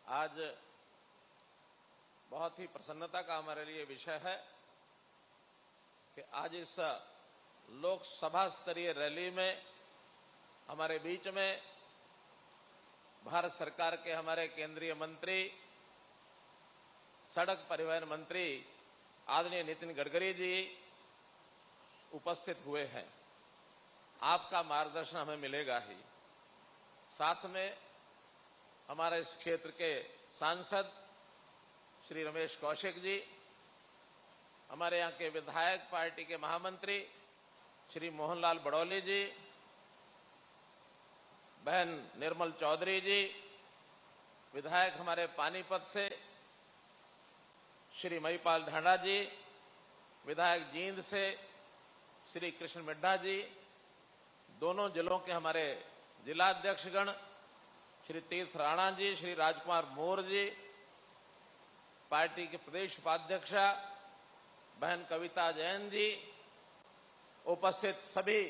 आज बहुत ही प्रसन्नता का हमारे लिए विषय है कि आज इस लोकसभा स्तरीय रैली में हमारे बीच में भारत सरकार के हमारे केंद्रीय मंत्री, सड़क परिवहन मंत्री आदरणीय नितिन गडकरी जी उपस्थित हुए हैं। आपका मार्गदर्शन हमें मिलेगा ही। साथ में हमारे इस क्षेत्र के सांसद श्री रमेश कौशिक जी, हमारे यहाँ के विधायक पार्टी के महामंत्री श्री मोहनलाल बड़ौली जी, बहन निर्मल चौधरी जी, विधायक हमारे पानीपत से श्री महिपाल ढांडा जी, विधायक जींद से श्री कृष्ण मिड्ढा जी, दोनों जिलों के हमारे जिलाध्यक्षगण श्री तीर्थ राणा जी, श्री राजकुमार मोर जी, पार्टी के प्रदेश उपाध्यक्ष बहन कविता जैन जी, उपस्थित सभी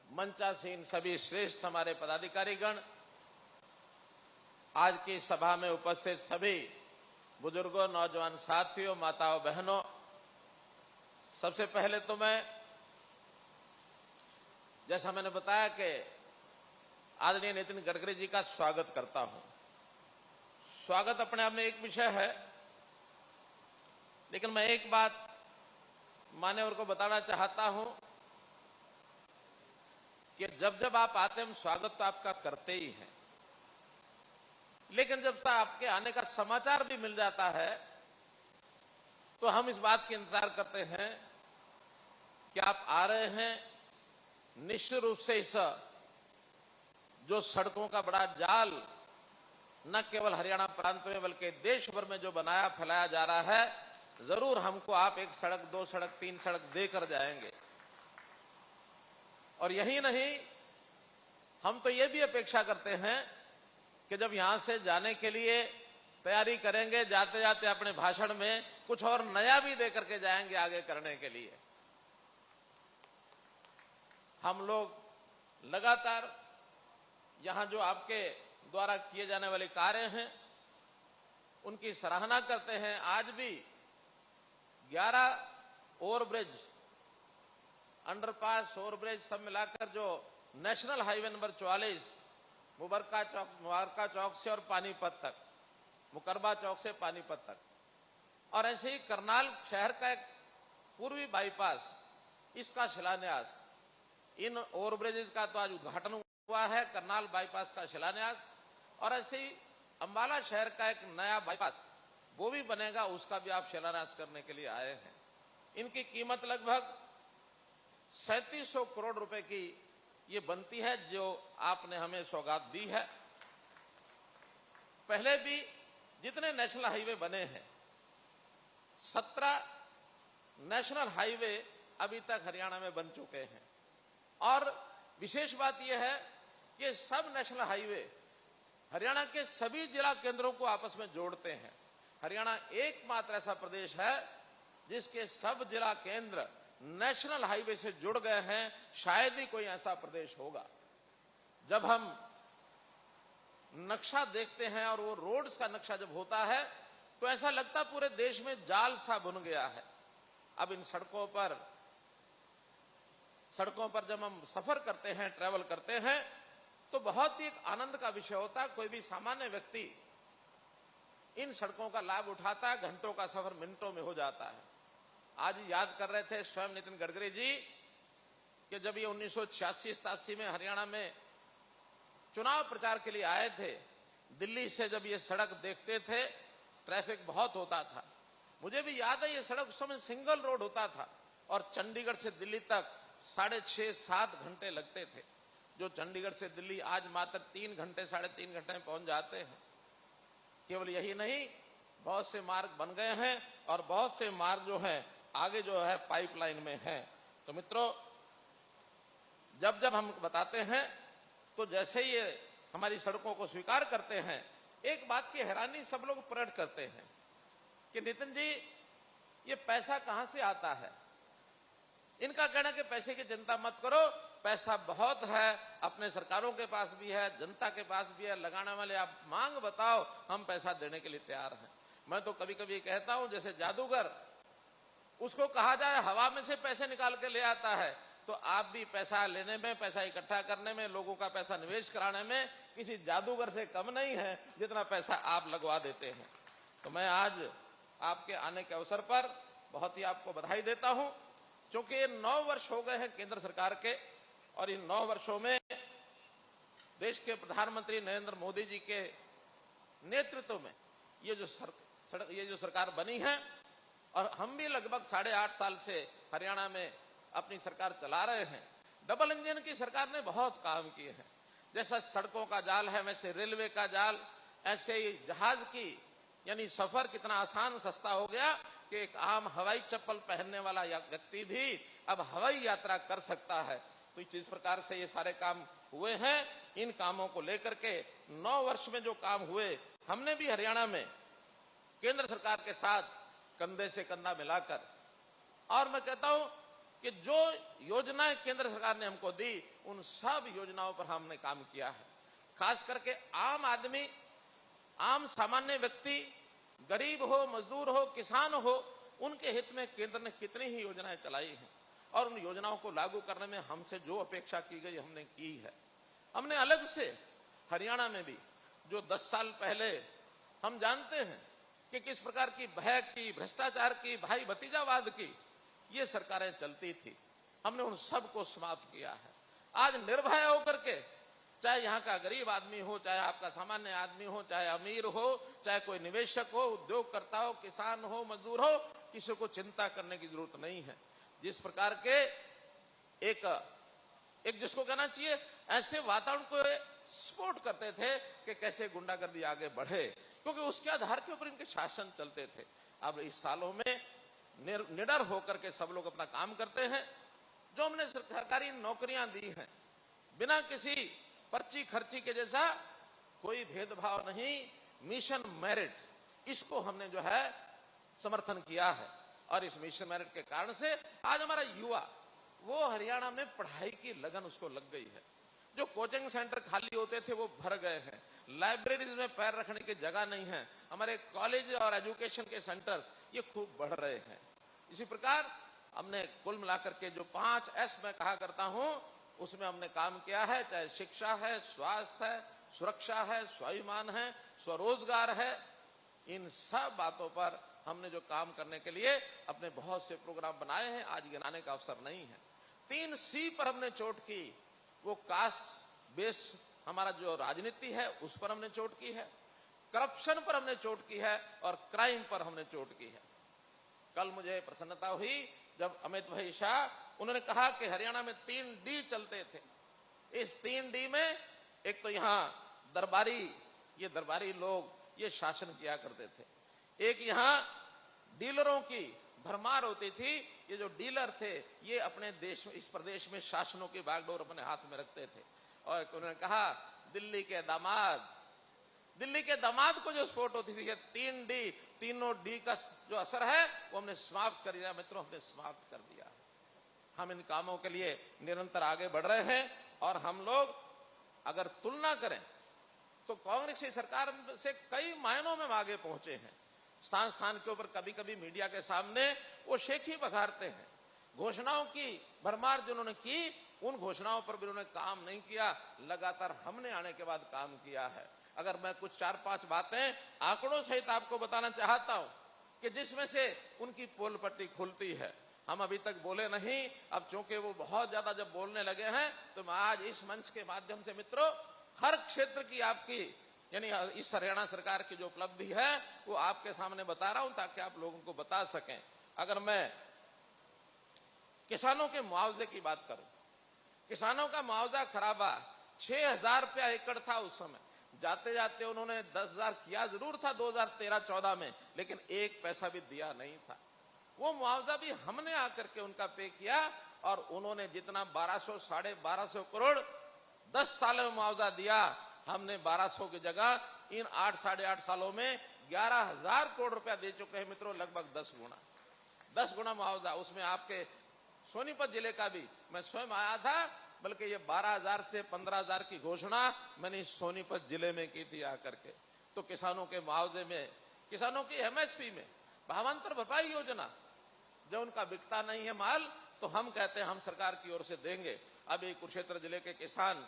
मंचासीन सभी श्रेष्ठ हमारे पदाधिकारीगण, आज की सभा में उपस्थित सभी बुजुर्गों, नौजवान साथियों, माताओं, बहनों, सबसे पहले तो मैं, जैसा मैंने बताया कि आदरणीय नितिन गडकरी जी का स्वागत करता हूं। स्वागत अपने आप में एक विषय है, लेकिन मैं एक बात मान्यवर को बताना चाहता हूं कि जब जब आप आते हैं हम स्वागत तो आपका करते ही हैं, लेकिन जब आपके आने का समाचार भी मिल जाता है तो हम इस बात के इंतजार करते हैं कि आप आ रहे हैं। निश्चित रूप से इस जो सड़कों का बड़ा जाल न केवल हरियाणा प्रांत में बल्कि देश भर में जो बनाया फैलाया जा रहा है, जरूर हमको आप एक सड़क, दो सड़क, तीन सड़क देकर जाएंगे। और यही नहीं, हम तो ये भी अपेक्षा करते हैं कि जब यहां से जाने के लिए तैयारी करेंगे, जाते जाते अपने भाषण में कुछ और नया भी दे करके जाएंगे आगे करने के लिए। हम लोग लगातार यहां जो आपके द्वारा किए जाने वाले कार्य हैं उनकी सराहना करते हैं। आज भी 11 ओवरब्रिज, अंडरपास, ओवरब्रिज सब मिलाकर जो नेशनल हाईवे नंबर 44 मुबारका चौक से और पानीपत तक, मुकरबा चौक से पानीपत तक, और ऐसे ही करनाल शहर का एक पूर्वी बाईपास, इसका शिलान्यास, इन ओवरब्रिजेज का तो आज उद्घाटन हुआ है, करनाल बाईपास का शिलान्यास, और ऐसे ही अंबाला शहर का एक नया बाईपास वो भी बनेगा, उसका भी आप शिलान्यास करने के लिए आए हैं। इनकी कीमत लगभग 3700 करोड़ रुपए की ये बनती है, जो आपने हमें सौगात दी है। पहले भी जितने नेशनल हाईवे बने हैं, 17 नेशनल हाईवे अभी तक हरियाणा में बन चुके हैं। और विशेष बात यह है कि सब नेशनल हाईवे हरियाणा के सभी जिला केंद्रों को आपस में जोड़ते हैं। हरियाणा एकमात्र ऐसा प्रदेश है जिसके सब जिला केंद्र नेशनल हाईवे से जुड़ गए हैं। शायद ही कोई ऐसा प्रदेश होगा। जब हम नक्शा देखते हैं और वो रोड्स का नक्शा जब होता है तो ऐसा लगता पूरे देश में जाल सा बुन गया है। अब इन सड़कों पर जब हम सफर करते हैं, ट्रैवल करते हैं, तो बहुत ही एक आनंद का विषय होता है। कोई भी सामान्य व्यक्ति इन सड़कों का लाभ उठाता है, घंटों का सफर मिनटों में हो जाता है। आज याद कर रहे थे स्वयं नितिन गडकरी जी कि जब ये 1986-87 में हरियाणा में चुनाव प्रचार के लिए आए थे, दिल्ली से जब ये सड़क देखते थे, ट्रैफिक बहुत होता था। मुझे भी याद है ये सड़क उस समय सिंगल रोड होता था और चंडीगढ़ से दिल्ली तक 6.5-7 घंटे लगते थे। जो चंडीगढ़ से दिल्ली आज मात्र 3 घंटे, 3.5 घंटे में पहुंच जाते हैं। केवल यही नहीं, बहुत से मार्ग बन गए हैं और बहुत से मार्ग जो हैं आगे जो है पाइपलाइन में हैं। तो मित्रों, जब जब हम बताते हैं तो जैसे ही ये हमारी सड़कों को स्वीकार करते हैं, एक बात की हैरानी सब लोग प्रकट करते हैं कि नितिन जी ये पैसा कहां से आता है। इनका कहना कि पैसे की चिंता मत करो, पैसा बहुत है, अपने सरकारों के पास भी है, जनता के पास भी है, लगाने वाले आप मांग बताओ, हम पैसा देने के लिए तैयार हैं। मैं तो कभी कभी कहता हूं जैसे जादूगर, उसको कहा जाए हवा में से पैसे निकाल के ले आता है, तो आप भी पैसा लेने में, पैसा इकट्ठा करने में, लोगों का पैसा निवेश कराने में किसी जादूगर से कम नहीं है जितना पैसा आप लगवा देते हैं। तो मैं आज आपके आने के अवसर पर बहुत ही आपको बधाई देता हूं, क्योंकि ये 9 वर्ष हो गए हैं केंद्र सरकार के, और इन 9 वर्षों में देश के प्रधानमंत्री नरेंद्र मोदी जी के नेतृत्व में ये जो सरकार बनी है, और हम भी लगभग 8.5 साल से हरियाणा में अपनी सरकार चला रहे हैं। डबल इंजन की सरकार ने बहुत काम किए हैं। जैसा सड़कों का जाल है, वैसे रेलवे का जाल, ऐसे ही जहाज की यानी सफर कितना आसान सस्ता हो गया कि एक आम हवाई चप्पल पहनने वाला व्यक्ति भी अब हवाई यात्रा कर सकता है। तो इस प्रकार से ये सारे काम हुए हैं। इन कामों को लेकर के 9 वर्ष में जो काम हुए, हमने भी हरियाणा में केंद्र सरकार के साथ कंधे से कंधा मिलाकर, और मैं कहता हूं कि जो योजनाएं केंद्र सरकार ने हमको दी, उन सब योजनाओं पर हमने काम किया है। खास करके आम आदमी, आम सामान्य व्यक्ति, गरीब हो, मजदूर हो, किसान हो, उनके हित में केंद्र ने कितनी ही योजनाएं चलाई हैं, और उन योजनाओं को लागू करने में हमसे जो अपेक्षा की गई हमने की है। हमने अलग से हरियाणा में भी, जो 10 साल पहले हम जानते हैं कि किस प्रकार की भय की, भ्रष्टाचार की, भाई भतीजावाद की ये सरकारें चलती थी, हमने उन सबको समाप्त किया है। आज निर्भय होकर के, चाहे यहाँ का गरीब आदमी हो, चाहे आपका सामान्य आदमी हो, चाहे अमीर हो, चाहे कोई निवेशक हो, उद्योगकर्ता हो, किसान हो, मजदूर हो, किसी को चिंता करने की जरूरत नहीं है। जिस प्रकार के एक जिसको कहना चाहिए ऐसे वातावरण को सपोर्ट करते थे कि कैसे गुंडागर्दी आगे बढ़े, क्योंकि उसके आधार के ऊपर इनके शासन चलते थे। अब इस सालों में निडर होकर के सब लोग अपना काम करते हैं। जो हमने सरकारी नौकरियां दी हैं, बिना किसी पर्ची खर्ची के, जैसा कोई भेदभाव नहीं, मिशन मेरिट, इसको हमने जो है समर्थन किया है। और इस मिशन मेरिट के कारण से आज हमारा युवा, वो हरियाणा में पढ़ाई की लगन उसको लग गई है। जो कोचिंग सेंटर खाली होते थे वो भर गए हैं, लाइब्रेरीज में पैर रखने की जगह नहीं है, हमारे कॉलेज और एजुकेशन के सेंटर ये खूब बढ़ रहे हैं। इसी प्रकार हमने कुल मिलाकर के जो 5 S मैं कहा करता हूं, उसमें हमने काम किया है। चाहे शिक्षा है, स्वास्थ्य है, सुरक्षा है, स्वाभिमान है, स्वरोजगार है, इन सब बातों पर हमने जो काम करने के लिए अपने बहुत से प्रोग्राम बनाए हैं, आज गिनाने का अवसर नहीं है। 3 C पर हमने चोट की, वो कास्ट बेस हमारा जो राजनीति है उस पर हमने चोट की है, करप्शन पर हमने चोट की है, और क्राइम पर हमने चोट की है। कल मुझे प्रसन्नता हुई जब अमित भाई शाह उन्होंने कहा कि हरियाणा में 3 D चलते थे। इस 3 D में एक तो यहाँ दरबारी लोग ये शासन किया करते थे, एक यहाँ डीलरों की भरमार होती थी। ये जो डीलर थे ये अपने देश में, इस प्रदेश में शासनों की बागडोर अपने हाथ में रखते थे। और उन्होंने कहा दिल्ली के दामाद को जो स्पोर्ट होती थी, 3 D, तीनों D का जो असर है वो हमने समाप्त कर दिया। मित्रों, हमने समाप्त कर दिया। हम इन कामों के लिए निरंतर आगे बढ़ रहे हैं, और हम लोग अगर तुलना करें तो कांग्रेस की सरकार से कई मायनों में आगे पहुंचे हैं। स्थान के ऊपर कभी कभी मीडिया के सामने वो शेखी बघारते हैं। घोषणाओं की भरमार जिन्होंने की, उन घोषणाओं पर भी उन्होंने काम नहीं किया। लगातार हमने आने के बाद काम किया है। अगर मैं कुछ 4-5 बातें आंकड़ों सहित आपको बताना चाहता हूं कि जिसमें से उनकी पोल पट्टी खुलती है। हम अभी तक बोले नहीं, अब चूंकि वो बहुत ज्यादा जब बोलने लगे हैं तो मैं आज इस मंच के माध्यम से मित्रों हर क्षेत्र की आपकी यानी इस हरियाणा सरकार की जो उपलब्धि है वो आपके सामने बता रहा हूं, ताकि आप लोगों को बता सकें। अगर मैं किसानों के मुआवजे की बात करूं, किसानों का मुआवजा खराबा 6,000 रुपया एकड़ था उस समय। जाते जाते उन्होंने 10,000 किया जरूर था 2013-14 में, लेकिन 1 पैसा भी दिया नहीं था। वो मुआवजा भी हमने आकर के उनका पे किया, और उन्होंने जितना 1200-1250 करोड़ 10 सालों में मुआवजा दिया, हमने 1200 की जगह इन 8-8.5 सालों में 11,000 करोड़ रुपया दे चुके हैं मित्रों, लगभग 10 गुना मुआवजा। उसमें आपके सोनीपत जिले का भी मैं स्वयं आया था, बल्कि ये 12,000 से 15,000 की घोषणा मैंने सोनीपत जिले में की थी आकर के। तो किसानों के मुआवजे में, किसानों की एमएसपी में, भावांतर भरपाई योजना, जो उनका बिकता नहीं है माल तो हम कहते हैं हम सरकार की ओर से देंगे। अभी कुरुक्षेत्र जिले के किसान,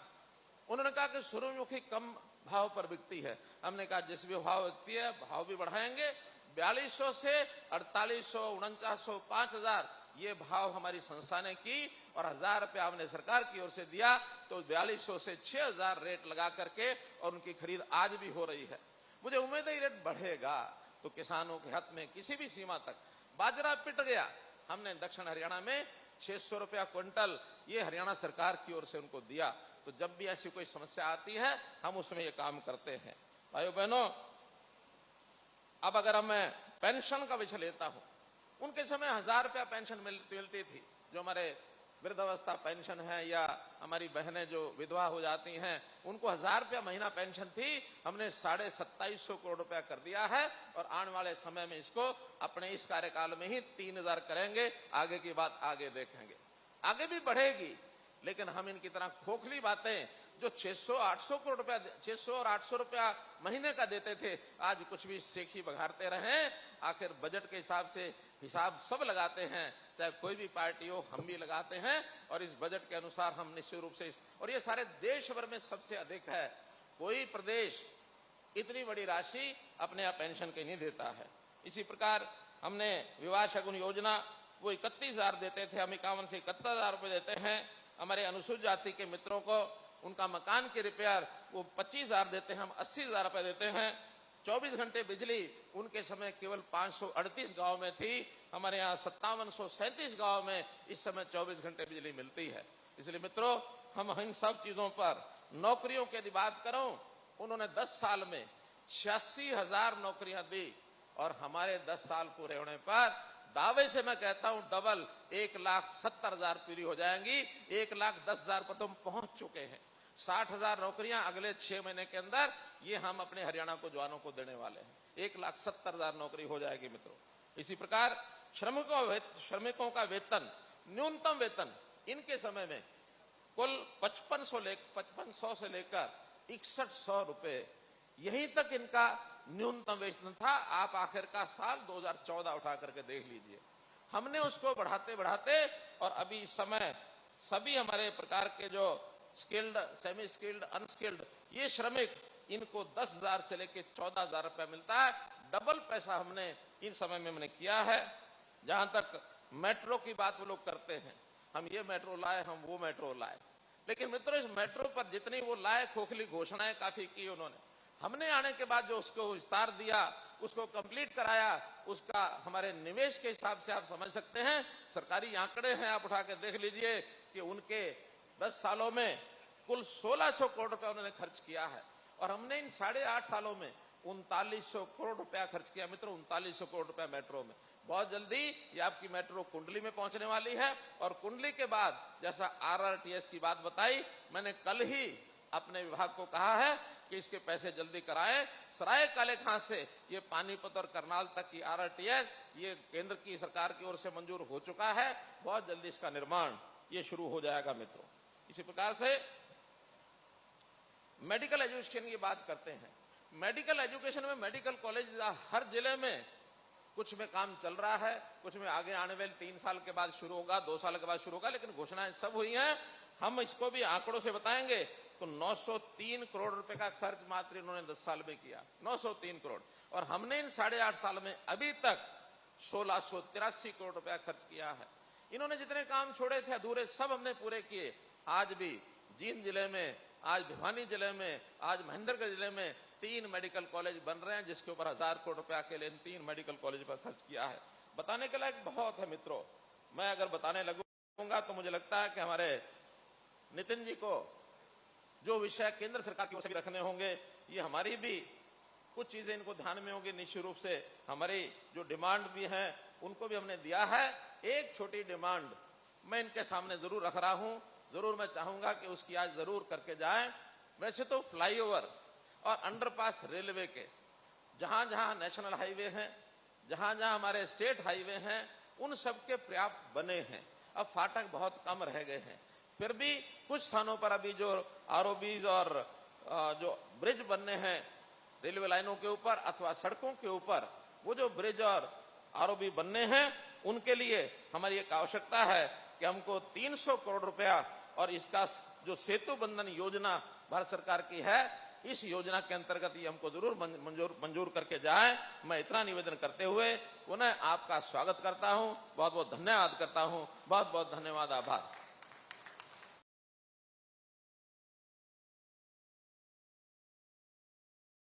उन्होंने कहा कि सूरजमुखी कम भाव पर बिकती है। हमने कहा जिस भी भाव बिकती है भाव भी बढ़ाएंगे। 4200 से 4800, 4900, 5000 ये भाव हमारी संस्था ने की और 1000 रुपया हमने सरकार की ओर से दिया, तो 4200 से 6000 रेट लगा करके और उनकी खरीद आज भी हो रही है। मुझे उम्मीद है ये रेट बढ़ेगा तो किसानों के हित में किसी भी सीमा तक। बाजरा पिट गया, हमने दक्षिण हरियाणा में 600 रुपया क्विंटल ये हरियाणा सरकार की ओर से उनको दिया। तो जब भी ऐसी कोई समस्या आती है हम उसमें ये काम करते हैं। भाइयों बहनों, अब अगर मैं पेंशन का विषय लेता हूं, उनके समय 1000 रुपया पेंशन मिलती थी, जो हमारे वृद्धावस्था पेंशन है या हमारी बहनें जो विधवा हो जाती हैं उनको 1000 रुपया महीना पेंशन थी। हमने 2750 करोड़ रुपया कर दिया है और आने वाले समय में इसको अपने इस कार्यकाल में ही 3000 करेंगे। आगे की बात आगे देखेंगे, आगे भी बढ़ेगी। लेकिन हम इनकी तरह खोखली बातें जो 600-800 करोड़ रुपया, 600 और 800 रुपया महीने का देते थे, आज कुछ भी सेखी बघारते रहे। आखिर बजट के हिसाब से हिसाब सब लगाते हैं, चाहे कोई भी पार्टी हो, हम भी लगाते हैं और इस बजट के अनुसार हम निश्चित रूप से और ये सारे देश भर में सबसे अधिक है। कोई प्रदेश इतनी बड़ी राशि अपने यहाँ पेंशन के नहीं देता है। इसी प्रकार हमने विवाह शगुन योजना वो 31,000 देते थे, हम 51 से 71,000 रुपए देते हैं। हमारे अनुसूचित जाति के मित्रों को उनका मकान के रिपेयर वो 25,000 देते हैं, हम 80,000 रुपए देते हैं। 24 घंटे बिजली उनके समय केवल 538 गांव में थी, हमारे यहाँ 5737 गांव में इस समय 24 घंटे बिजली मिलती है। इसलिए मित्रों, हम इन सब चीजों पर नौकरियों की यदि बात करूं, उन्होंने 10 साल में 86,000 नौकरियां दी और हमारे 10 साल पूरे होने पर दावे से मैं कहता हूं डबल 1,70,000 पूरी हो जाएंगी। 1,10,000 पर तो हम पहुंच चुके हैं। 60,000 नौकरियां अगले 6 महीने के अंदर ये हम अपने हरियाणा को जवानों को देने वाले हैं। 1,70,000 नौकरी हो जाएगी मित्रों। इसी प्रकार श्रमिकों का वेतन, न्यूनतम वेतन इनके समय में कुल 5500 से लेकर 6100 रुपए यहीं तक इनका न्यूनतम वेतन था। आप आखिर का साल 2014 उठा करके देख लीजिए, हमने उसको बढ़ाते बढ़ाते और अभी इस समय सभी हमारे प्रकार के जो स्किल्ड, सेमी स्किल्ड, अनस्किल्ड ये श्रमिक, इनको 10,000 से लेकर 14,000 रुपया मिलता है। डबल पैसा हमने इन समय में हमने किया है। जहां तक मेट्रो की बात वो लोग करते हैं, हम ये मेट्रो लाए, हम वो मेट्रो लाए, लेकिन मित्रों इस मेट्रो पर जितनी वो लाए खोखली घोषणाएं काफी की उन्होंने। हमने आने के बाद जो उसको विस्तार दिया, उसको कंप्लीट कराया, उसका हमारे निवेश के हिसाब से आप समझ सकते हैं। सरकारी आंकड़े हैं, आप उठा के देख लीजिए कि उनके 10 सालों में कुल 1600 करोड़ रुपया उन्होंने खर्च किया है और हमने इन 8.5 सालों में 3900 करोड़ रुपया खर्च किया। मित्रों 3900 करोड़ रुपया मेट्रो में। बहुत जल्दी ये आपकी मेट्रो कुंडली में पहुंचने वाली है और कुंडली के बाद जैसा आरआरटीएस की बात बताई, मैंने कल ही अपने विभाग को कहा है कि इसके पैसे जल्दी कराएं। सराय काले खां से ये पानीपत और करनाल तक की आरआरटीएस ये केंद्र की सरकार की ओर से मंजूर हो चुका है। बहुत जल्दी इसका निर्माण ये शुरू हो जाएगा मित्रों। इसी प्रकार से मेडिकल एजुकेशन की बात करते हैं। मेडिकल एजुकेशन में मेडिकल कॉलेज हर जिले में, कुछ में काम चल रहा है, कुछ में आगे आने वाले 3 साल के बाद शुरू होगा, 2 साल के बाद शुरू होगा, लेकिन घोषणाएं सब हुई हैं। हम इसको भी आंकड़ों से बताएंगे तो 903 करोड़ रुपए का खर्च मात्र इन्होंने 10 साल में किया, 903 करोड़। और हमने इन 8.5 साल में अभी तक 1683 करोड़ रुपया खर्च किया है। इन्होंने जितने काम छोड़े थे अधूरे, सब हमने पूरे किए। आज भी जींद जिले में, आज भिवानी जिले में, आज महेंद्रगढ़ जिले में 3 मेडिकल कॉलेज बन रहे हैं, जिसके ऊपर 1000 करोड़ रुपया के लिए इन 3 मेडिकल कॉलेज पर खर्च किया है। बताने के लायक बहुत है मित्रों। मैं अगर बताने लगूंगा तो मुझे लगता है कि हमारे नितिन जी को जो विषय केंद्र सरकार की ओर से भी रखने होंगे, ये हमारी भी कुछ चीजें इनको ध्यान में होंगी। निश्चित रूप से हमारी जो डिमांड भी हैं उनको भी हमने दिया है। एक छोटी डिमांड मैं इनके सामने जरूर रख रहा हूं, जरूर मैं चाहूंगा कि उसकी आज जरूर करके जाएं। वैसे तो फ्लाईओवर और अंडरपास रेलवे के जहां जहां नेशनल हाईवे हैं, जहां जहां हमारे स्टेट हाईवे हैं, उन सबके पर्याप्त बने हैं। अब फाटक बहुत कम रह गए हैं, फिर भी कुछ स्थानों पर अभी जो आरओबीज और जो ब्रिज बनने हैं रेलवे लाइनों के ऊपर अथवा सड़कों के ऊपर, वो जो ब्रिज और आरओबी बनने हैं उनके लिए हमारी एक आवश्यकता है कि हमको 300 करोड़ रुपया और इसका जो सेतु बंधन योजना भारत सरकार की है, इस योजना के अंतर्गत ये हमको जरूर मंजूर करके जाए। मैं इतना निवेदन करते हुए पुनः आपका स्वागत करता हूं, बहुत बहुत धन्यवाद करता हूं। बहुत बहुत धन्यवाद, आभार।